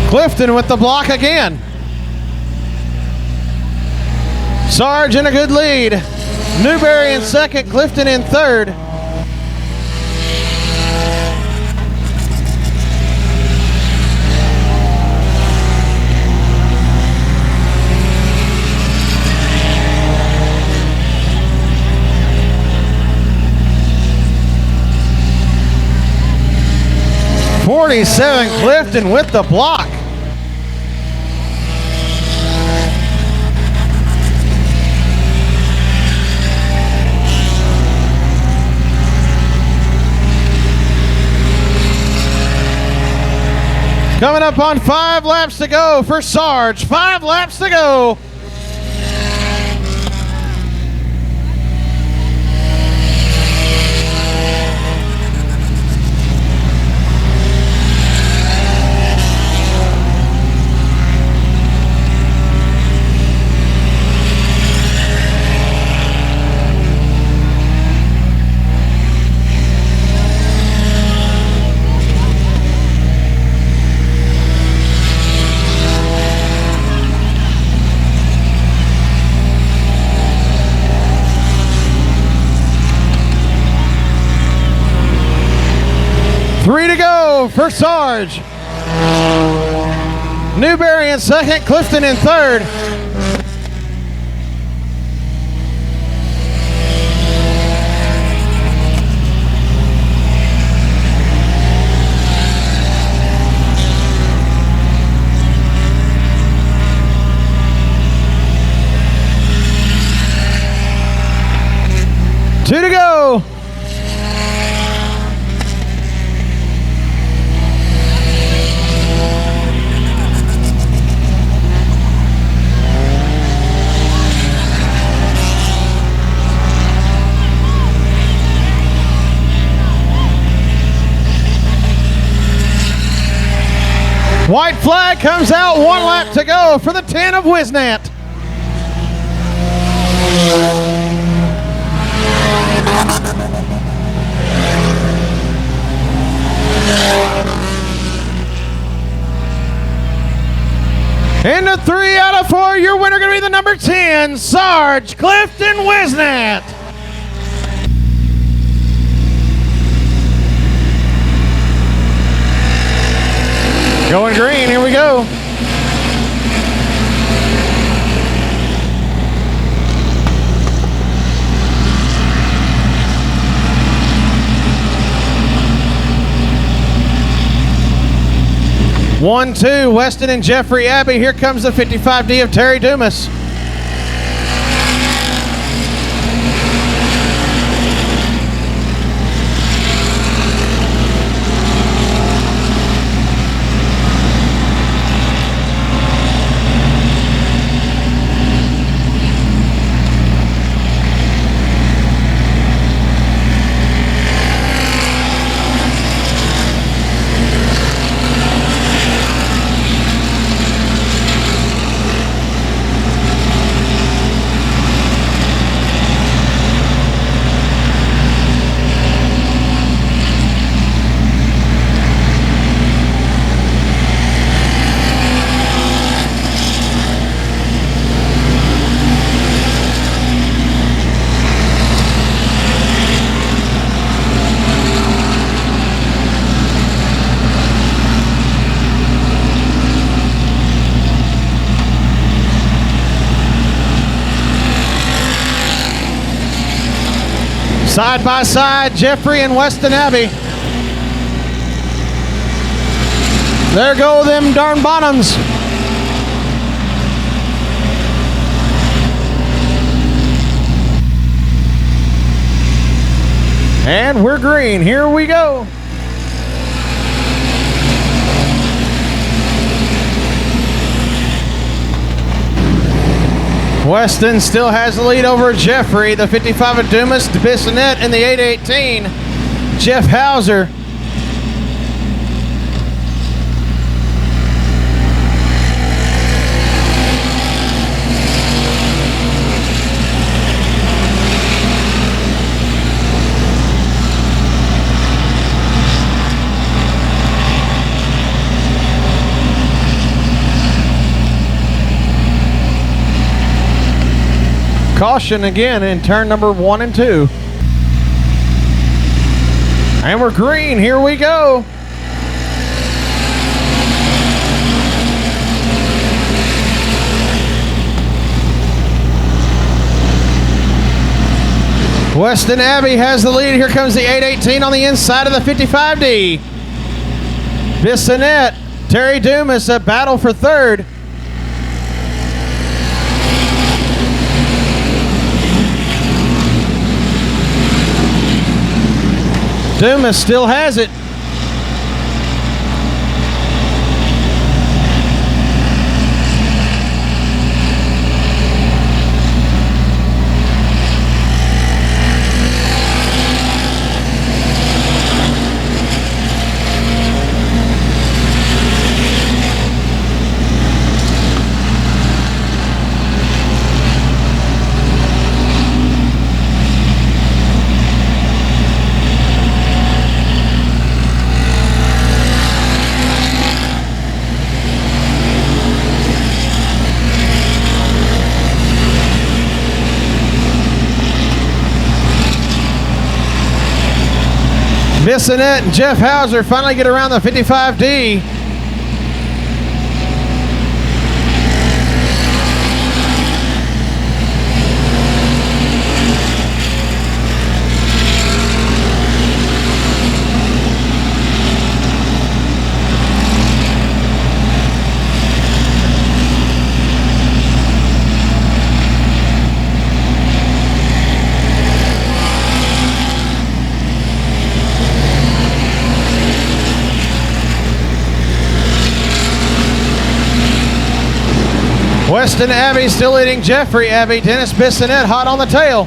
Clifton with the block again. Sarge in a good lead. Newberry in second, Clifton in third. .47 Clifton with the block. Coming up on 5 laps to go for Sarge. 5 laps to go. Three to go for Sarge. Newberry in second, Clifton in third. Two to go. White flag comes out, 1 lap to go for the 10 of Wisnant. Into 3 out of 4, your winner going to be the number 10, Sarge Clifton Wisnant. Going green, here we go. One, two, Weston and Jeffrey Abbey. Here comes the 55D of Terry Dumas. Side by side, Jeffrey and Weston Abbey. There go them darn bottoms. And we're green. Here we go. Weston still has the lead over Jeffrey, the 55 of Dumas, Bissonette, and the 818, Jeff Hauser. Caution again in turn number 1 and 2. And we're green. Here we go. Weston Abbey has the lead. Here comes the 818 on the inside of the 55D. Bissonette, Terry Dumas, a battle for third. Dumas still has it. Bissonette and Jeff Hauser finally get around the 55D. Weston Abbey still leading Jeffrey Abbey. Dennis Bissonette hot on the tail.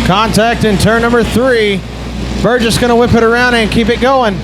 Contact in turn number 3. Burgess going to whip it around and keep it going.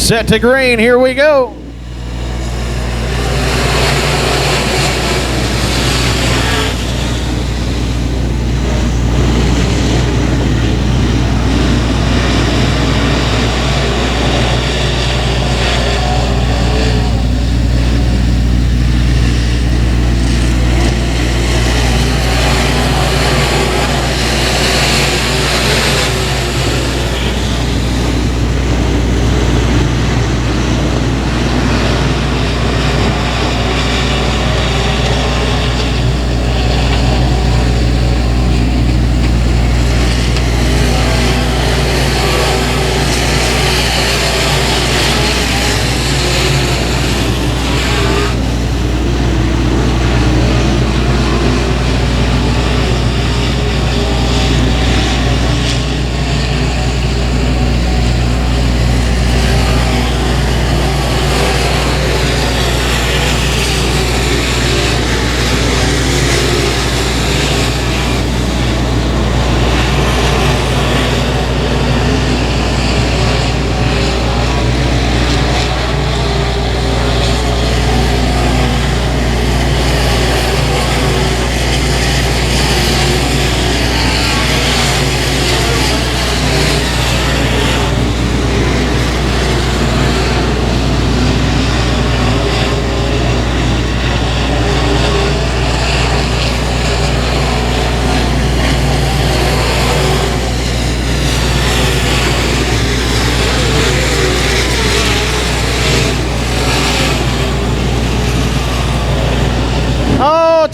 Set to green, here we go.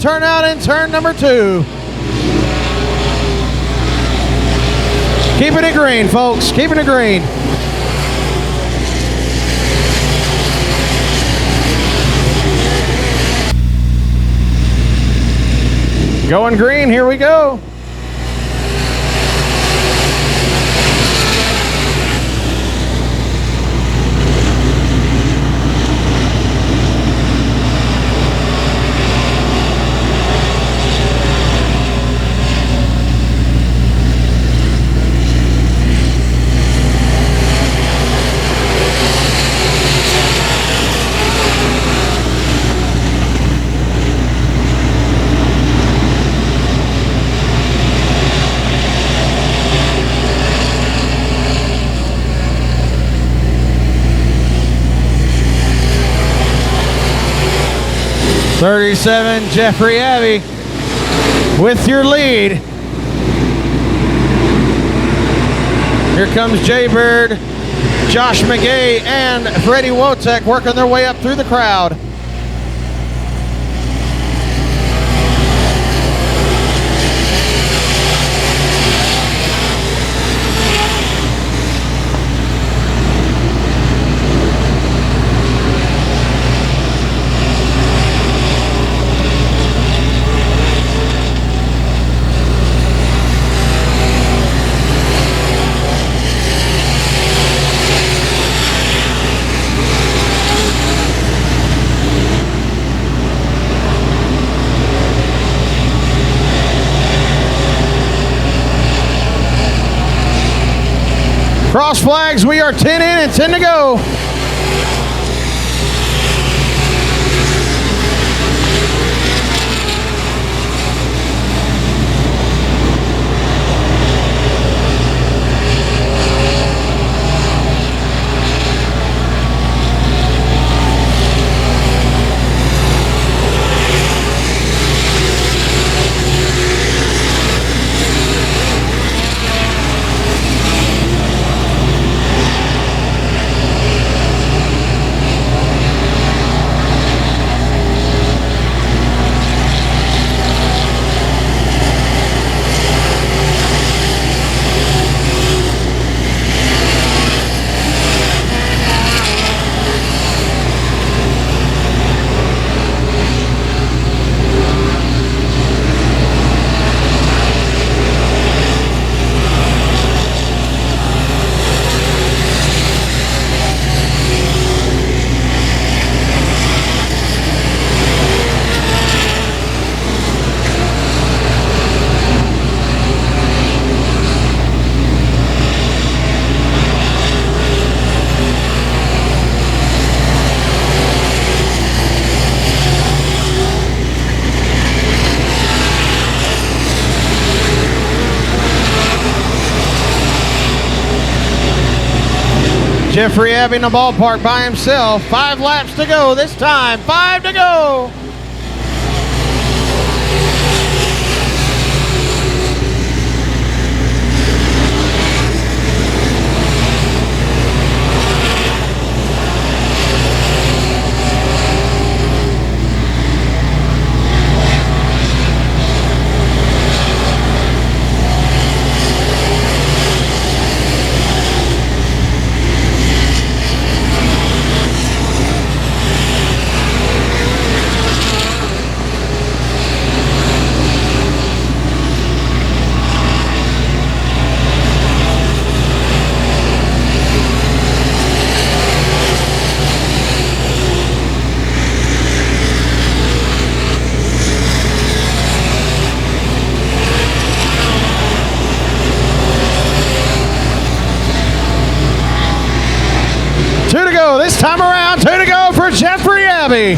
turnout in turn number 2. Keeping it green, folks. Keeping it green. Going green, here we go. .37 Jeffrey Abbey with your lead. Here comes Jay Bird, Josh McGay, and Freddie Wotek working their way up through the crowd. Cross flags, we are 10 in and 10 to go. Jeffrey Abbey in the ballpark by himself. 5 laps to go this time. 5 to go. This time around, 2 to go for Jeffrey Abbey.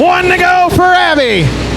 One to go for Abbey.